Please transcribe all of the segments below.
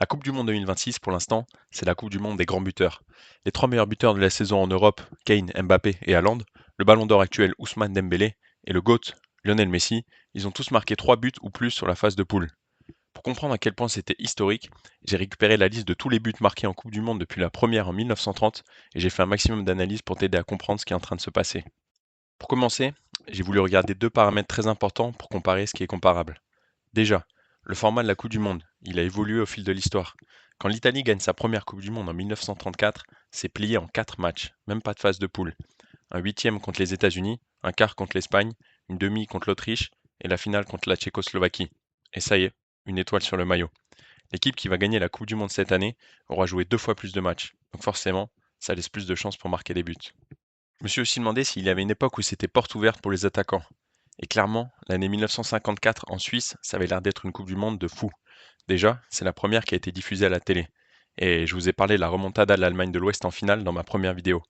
La Coupe du Monde 2026, pour l'instant, c'est la Coupe du Monde des grands buteurs. Les trois meilleurs buteurs de la saison en Europe, Kane, Mbappé et Haaland, le Ballon d'Or actuel Ousmane Dembélé et le GOAT Lionel Messi, ils ont tous marqué 3 buts ou plus sur la phase de poule. Pour comprendre à quel point c'était historique, j'ai récupéré la liste de tous les buts marqués en Coupe du Monde depuis la première en 1930 et j'ai fait un maximum d'analyses pour t'aider à comprendre ce qui est en train de se passer. Pour commencer, j'ai voulu regarder deux paramètres très importants pour comparer ce qui est comparable. Déjà, le format de la Coupe du Monde, il a évolué au fil de l'histoire. Quand l'Italie gagne sa première Coupe du Monde en 1934, c'est plié en 4 matchs, même pas de phase de poule. Un huitième contre les États-Unis, un quart contre l'Espagne, une demi contre l'Autriche et la finale contre la Tchécoslovaquie. Et ça y est, une étoile sur le maillot. L'équipe qui va gagner la Coupe du Monde cette année aura joué 2 fois plus de matchs. Donc forcément, ça laisse plus de chances pour marquer des buts. Je me suis aussi demandé s'il y avait une époque où c'était porte ouverte pour les attaquants. Et clairement, l'année 1954 en Suisse, ça avait l'air d'être une Coupe du Monde de fou. Déjà, c'est la première qui a été diffusée à la télé. Et je vous ai parlé de la remontada de l'Allemagne de l'Ouest en finale dans ma première vidéo.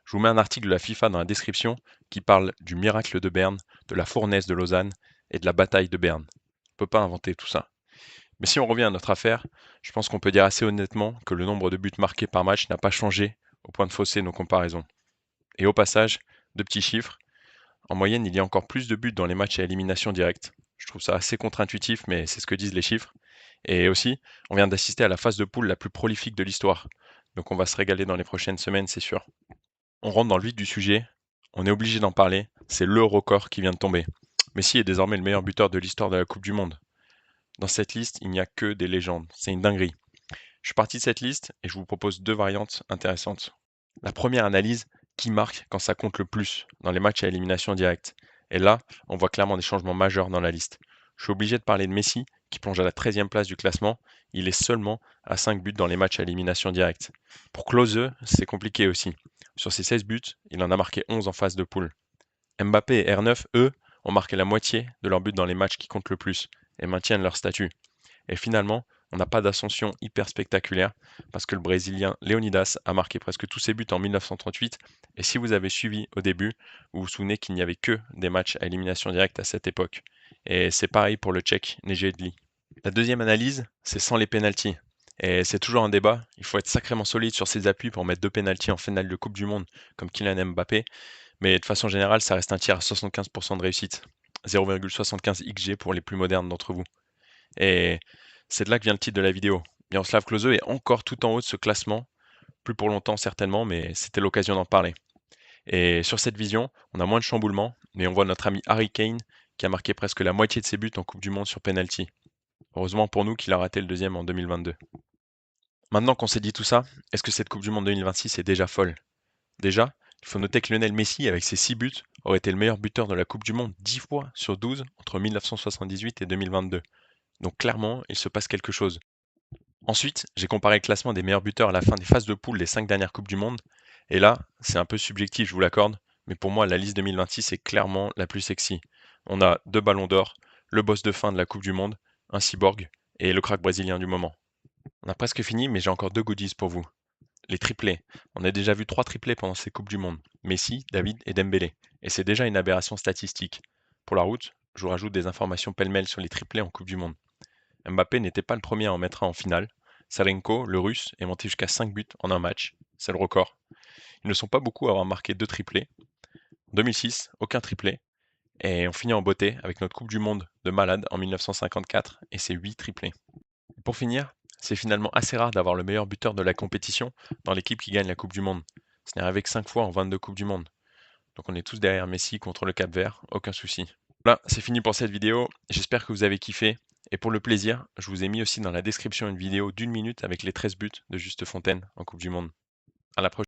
Je vous mets un article de la FIFA dans la description qui parle du miracle de Berne, de la fournaise de Lausanne et de la bataille de Berne. On ne peut pas inventer tout ça. Mais si on revient à notre affaire, je pense qu'on peut dire assez honnêtement que le nombre de buts marqués par match n'a pas changé au point de fausser nos comparaisons. Et au passage, deux petits chiffres. En moyenne, il y a encore plus de buts dans les matchs à élimination directe. Je trouve ça assez contre-intuitif, mais c'est ce que disent les chiffres. Et aussi, on vient d'assister à la phase de poule la plus prolifique de l'histoire. Donc on va se régaler dans les prochaines semaines, c'est sûr. On rentre dans le vif du sujet, on est obligé d'en parler, c'est le record qui vient de tomber. Messi est désormais le meilleur buteur de l'histoire de la Coupe du Monde. Dans cette liste, il n'y a que des légendes, c'est une dinguerie. Je suis parti de cette liste et je vous propose deux variantes intéressantes. La première analyse, qui marque quand ça compte le plus dans les matchs à élimination directe. Et là, on voit clairement des changements majeurs dans la liste. Je suis obligé de parler de Messi, qui plonge à la 13e place du classement. Il est seulement à 5 buts dans les matchs à élimination directe. Pour Klose, c'est compliqué aussi. Sur ses 16 buts, il en a marqué 11 en phase de poule. Mbappé et R9, eux, ont marqué la moitié de leurs buts dans les matchs qui comptent le plus et maintiennent leur statut. Et finalement, on n'a pas d'ascension hyper spectaculaire parce que le Brésilien Leonidas a marqué presque tous ses buts en 1938. Et si vous avez suivi au début, vous vous souvenez qu'il n'y avait que des matchs à élimination directe à cette époque. Et c'est pareil pour le Tchèque Nejedli. La deuxième analyse, c'est sans les pénaltys. Et c'est toujours un débat. Il faut être sacrément solide sur ses appuis pour mettre 2 pénaltys en finale de Coupe du Monde comme Kylian Mbappé. Mais de façon générale, ça reste un tir à 75% de réussite. 0,75 XG pour les plus modernes d'entre vous. Et c'est de là que vient le titre de la vidéo. Miroslav Klose est encore tout en haut de ce classement, plus pour longtemps certainement, mais c'était l'occasion d'en parler. Et sur cette vision, on a moins de chamboulements, mais on voit notre ami Harry Kane qui a marqué presque la moitié de ses buts en Coupe du Monde sur penalty. Heureusement pour nous qu'il a raté le deuxième en 2022. Maintenant qu'on s'est dit tout ça, est-ce que cette Coupe du Monde 2026 est déjà folle? Déjà, il faut noter que Lionel Messi, avec ses 6 buts, aurait été le meilleur buteur de la Coupe du Monde 10 fois sur 12 entre 1978 et 2022. Donc clairement, il se passe quelque chose. Ensuite, j'ai comparé le classement des meilleurs buteurs à la fin des phases de poule des 5 dernières Coupes du Monde. Et là, c'est un peu subjectif, je vous l'accorde, mais pour moi, la liste 2026 est clairement la plus sexy. On a 2 ballons d'or, le boss de fin de la Coupe du Monde, un cyborg et le crack brésilien du moment. On a presque fini, mais j'ai encore deux goodies pour vous. Les triplés. On a déjà vu 3 triplés pendant ces Coupes du Monde. Messi, David et Dembélé. Et c'est déjà une aberration statistique. Pour la route, je vous rajoute des informations pêle-mêle sur les triplés en Coupe du Monde. Mbappé n'était pas le premier à en mettre un en finale. Salenko, le russe, est monté jusqu'à 5 buts en un match. C'est le record. Ils ne sont pas beaucoup à avoir marqué 2 triplés. En 2006, aucun triplé. Et on finit en beauté avec notre Coupe du Monde de malade en 1954 et ses 8 triplés. Pour finir, c'est finalement assez rare d'avoir le meilleur buteur de la compétition dans l'équipe qui gagne la Coupe du Monde. Ce n'est arrivé que 5 fois en 22 Coupes du Monde. Donc on est tous derrière Messi contre le Cap-Vert, aucun souci. Voilà, c'est fini pour cette vidéo. J'espère que vous avez kiffé. Et pour le plaisir, je vous ai mis aussi dans la description une vidéo d'1 minute avec les 13 buts de Juste Fontaine en Coupe du Monde. À la prochaine.